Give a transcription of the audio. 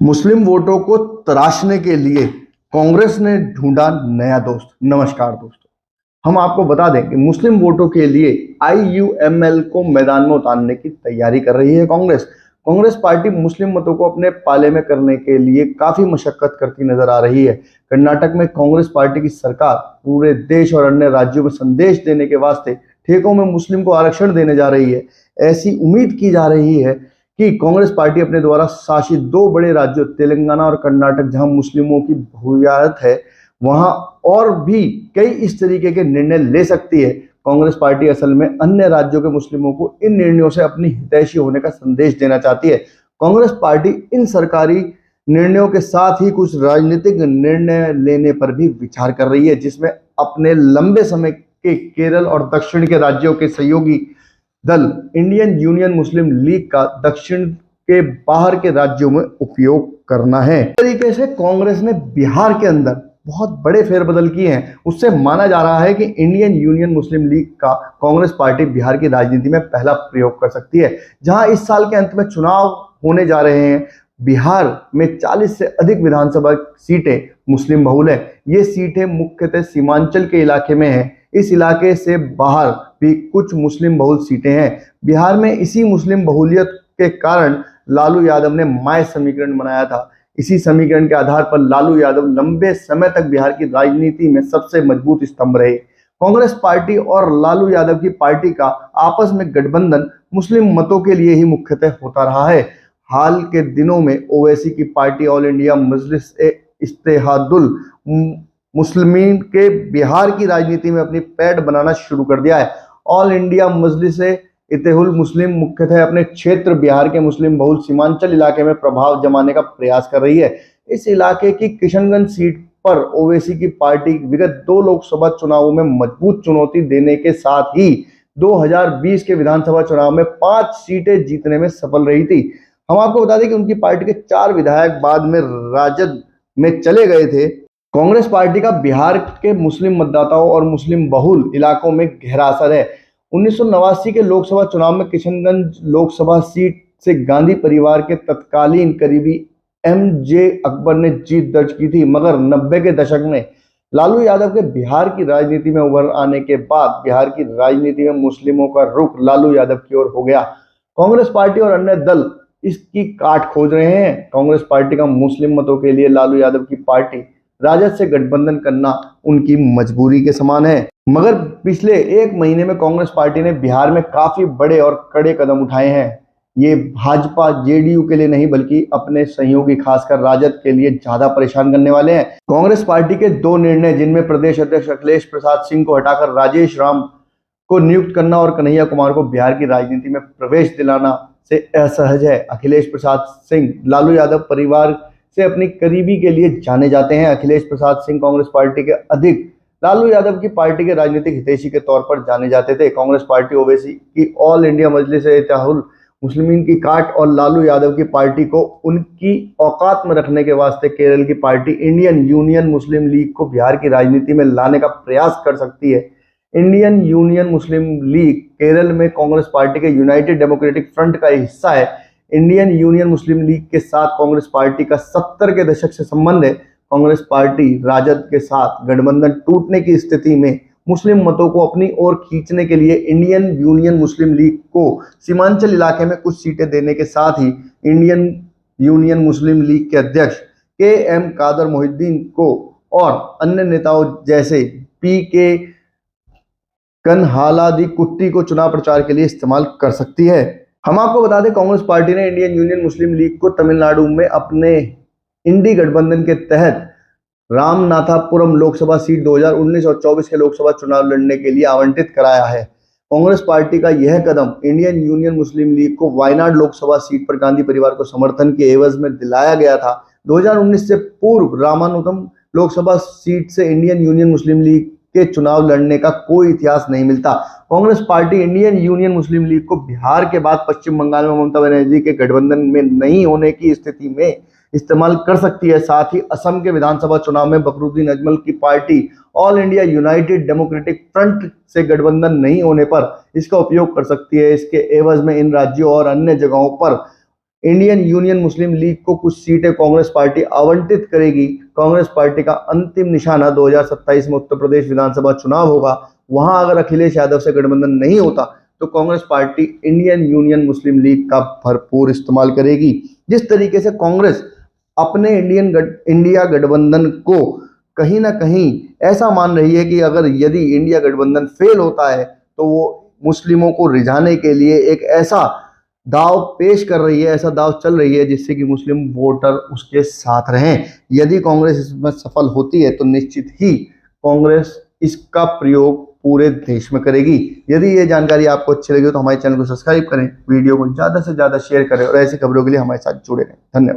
मुस्लिम वोटों को तराशने के लिए कांग्रेस ने ढूंढा नया दोस्त। नमस्कार दोस्तों, हम आपको बता दें कि मुस्लिम वोटों के लिए आईयूएमएल को मैदान में उतारने की तैयारी कर रही है कांग्रेस। कांग्रेस पार्टी मुस्लिम मतों को अपने पाले में करने के लिए काफी मशक्कत करती नजर आ रही है। कर्नाटक में कांग्रेस पार्टी की सरकार पूरे देश और अन्य राज्यों में संदेश देने के वास्ते ठेकों में मुस्लिम को आरक्षण देने जा रही है। ऐसी उम्मीद की जा रही है कि कांग्रेस पार्टी अपने द्वारा शासित दो बड़े राज्यों तेलंगाना और कर्नाटक, जहां मुस्लिमों की बहुतायत है, वहां और भी कई इस तरीके के निर्णय ले सकती है। कांग्रेस पार्टी असल में अन्य राज्यों के मुस्लिमों को इन निर्णयों से अपनी हितैषी होने का संदेश देना चाहती है। कांग्रेस पार्टी इन सरकारी निर्णयों के साथ ही कुछ राजनीतिक निर्णय लेने पर भी विचार कर रही है, जिसमें अपने लंबे समय के केरल और दक्षिण के राज्यों के सहयोगी दल इंडियन यूनियन मुस्लिम लीग का दक्षिण के बाहर के राज्यों में उपयोग करना है। इस तरीके से कांग्रेस ने बिहार के अंदर बहुत बड़े फेरबदल किए हैं। उससे माना जा रहा है कि इंडियन यूनियन मुस्लिम लीग का कांग्रेस पार्टी बिहार की राजनीति में पहला प्रयोग कर सकती है। जहां इस साल के अंत में चुनाव होने जा रहे हैं, बिहार में 40 से अधिक विधानसभा सीटें मुस्लिम बहुल है। ये सीटें मुख्यतः सीमांचल के इलाके में है। इस इलाके से बाहर भी कुछ मुस्लिम बहुल सीटें हैं। बिहार में इसी मुस्लिम बहुलियत के कारण लालू यादव ने माय समीकरण बनाया था। इसी समीकरण के आधार पर लालू यादव लंबे समय तक बिहार की राजनीति में सबसे मजबूत स्तंभ रहे। कांग्रेस पार्टी और लालू यादव की पार्टी का आपस में गठबंधन मुस्लिम मतों के लिए ही मुख्यतः होता रहा है। हाल के दिनों में ओवैसी की पार्टी ऑल इंडिया मजलिस इत्तेहादुल मुस्लिमीन के बिहार की राजनीति में अपनी पैठ बनाना शुरू कर दिया है। ऑल इंडिया मजलिस इत्तेहादुल मुस्लिम मुख्यतः अपने क्षेत्र बिहार के मुस्लिम बहुल सीमांचल इलाके में प्रभाव जमाने का प्रयास कर रही है। इस इलाके की किशनगंज सीट पर ओवैसी की पार्टी विगत 2 लोकसभा चुनावों में मजबूत चुनौती देने के साथ ही 2020 के विधानसभा चुनाव में 5 सीटें जीतने में सफल रही थी। हम आपको बता दें कि उनकी पार्टी के 4 विधायक बाद में राजद में चले गए थे। कांग्रेस पार्टी का बिहार के मुस्लिम मतदाताओं और मुस्लिम बहुल इलाकों में गहरा असर है। 1989 के लोकसभा चुनाव में किशनगंज लोकसभा सीट से गांधी परिवार के तत्कालीन करीबी एमजे अकबर ने जीत दर्ज की थी, मगर 90 के दशक में लालू यादव के बिहार की राजनीति में उभर आने के बाद बिहार की राजनीति में मुस्लिमों का रुख लालू यादव की ओर हो गया। कांग्रेस पार्टी और अन्य दल इसकी काट खोज रहे हैं। कांग्रेस पार्टी का मुस्लिम मतों के लिए लालू यादव की पार्टी राजद से गठबंधन करना उनकी मजबूरी के समान है। मगर पिछले 1 महीने में कांग्रेस पार्टी ने बिहार में काफी बड़े और कड़े कदम उठाए हैं। ये भाजपा जेडीयू के लिए नहीं बल्कि अपने सहयोगी खासकर राजद के लिए ज्यादा परेशान करने वाले हैं। कांग्रेस पार्टी के 2 निर्णय, जिनमें प्रदेश अध्यक्ष अखिलेश प्रसाद सिंह को हटाकर राजेश राम को नियुक्त करना और कन्हैया कुमार को बिहार की राजनीति में प्रवेश दिलाना से असहज है। अखिलेश प्रसाद सिंह लालू यादव परिवार से अपनी करीबी के लिए जाने जाते हैं। अखिलेश प्रसाद सिंह कांग्रेस पार्टी के अधिक लालू यादव की पार्टी के राजनीतिक हितैषी के तौर पर जाने जाते थे। कांग्रेस पार्टी ओवैसी की ऑल इंडिया मजलिस इत्तेहादुल मुस्लिमीन की काट और लालू यादव की पार्टी को उनकी औकात में रखने के वास्ते केरल की पार्टी इंडियन यूनियन मुस्लिम लीग को बिहार की राजनीति में लाने का प्रयास कर सकती है। इंडियन यूनियन मुस्लिम लीग केरल में कांग्रेस पार्टी के यूनाइटेड डेमोक्रेटिक फ्रंट का हिस्सा है। इंडियन यूनियन मुस्लिम लीग के साथ कांग्रेस पार्टी का 70 के दशक से संबंध है। कांग्रेस पार्टी राजद के साथ गठबंधन टूटने की स्थिति में मुस्लिम मतों को अपनी ओर खींचने के लिए इंडियन यूनियन मुस्लिम लीग को सीमांचल इलाके में कुछ सीटें देने के साथ ही इंडियन यूनियन मुस्लिम लीग के अध्यक्ष के एम कादर मोहिद्दीन को और अन्य नेताओं जैसे पी के कन्हालादी कुट्टी को चुनाव प्रचार के लिए इस्तेमाल कर सकती है। हम आपको बता दें, कांग्रेस पार्टी ने इंडियन यूनियन मुस्लिम लीग को तमिलनाडु में अपने इंडी गठबंधन के तहत रामनाथापुरम लोकसभा सीट 2019 और 24 के लोकसभा चुनाव लड़ने के लिए आवंटित कराया है। कांग्रेस पार्टी का यह कदम इंडियन यूनियन मुस्लिम लीग को वायनाड लोकसभा सीट पर गांधी परिवार को समर्थन के एवज में दिलाया गया था। 2019 से पूर्व रामानुतम लोकसभा सीट से इंडियन यूनियन मुस्लिम लीग के चुनाव लड़ने का कोई इतिहास नहीं मिलता। कांग्रेस पार्टी इंडियन यूनियन मुस्लिम लीग को बिहार के बाद पश्चिम बंगाल में ममता बनर्जी के गठबंधन में नहीं होने की स्थिति में इस्तेमाल कर सकती है। साथ ही असम के विधानसभा चुनाव में बकरुद्दीन अजमल की party all India United democratic front से गठबंधन नहीं होने पर इसका उपयोग कर सकती है। इसके एवज में इन राज्यों और अन्य जगहों पर इंडियन यूनियन मुस्लिम लीग को कुछ सीटें कांग्रेस पार्टी आवंटित करेगी। कांग्रेस पार्टी का अंतिम निशाना 2027 में उत्तर प्रदेश विधानसभा चुनाव होगा। वहां अगर अखिलेश यादव से गठबंधन नहीं होता तो कांग्रेस पार्टी इंडियन यूनियन मुस्लिम लीग का भरपूर इस्तेमाल करेगी। जिस तरीके से कांग्रेस अपने इंडिया गठबंधन को कहीं ना कहीं ऐसा मान रही है कि अगर यदि इंडिया गठबंधन फेल होता है तो वो मुस्लिमों को रिझाने के लिए एक ऐसा दाव पेश कर रही है, ऐसा दाव चल रही है जिससे कि मुस्लिम वोटर उसके साथ रहें। यदि कांग्रेस इसमें सफल होती है तो निश्चित ही कांग्रेस इसका प्रयोग पूरे देश में करेगी। यदि ये जानकारी आपको अच्छी लगी तो हमारे चैनल को सब्सक्राइब करें, वीडियो को ज़्यादा से ज़्यादा शेयर करें और ऐसी खबरों के लिए हमारे साथ जुड़े रहें। धन्यवाद।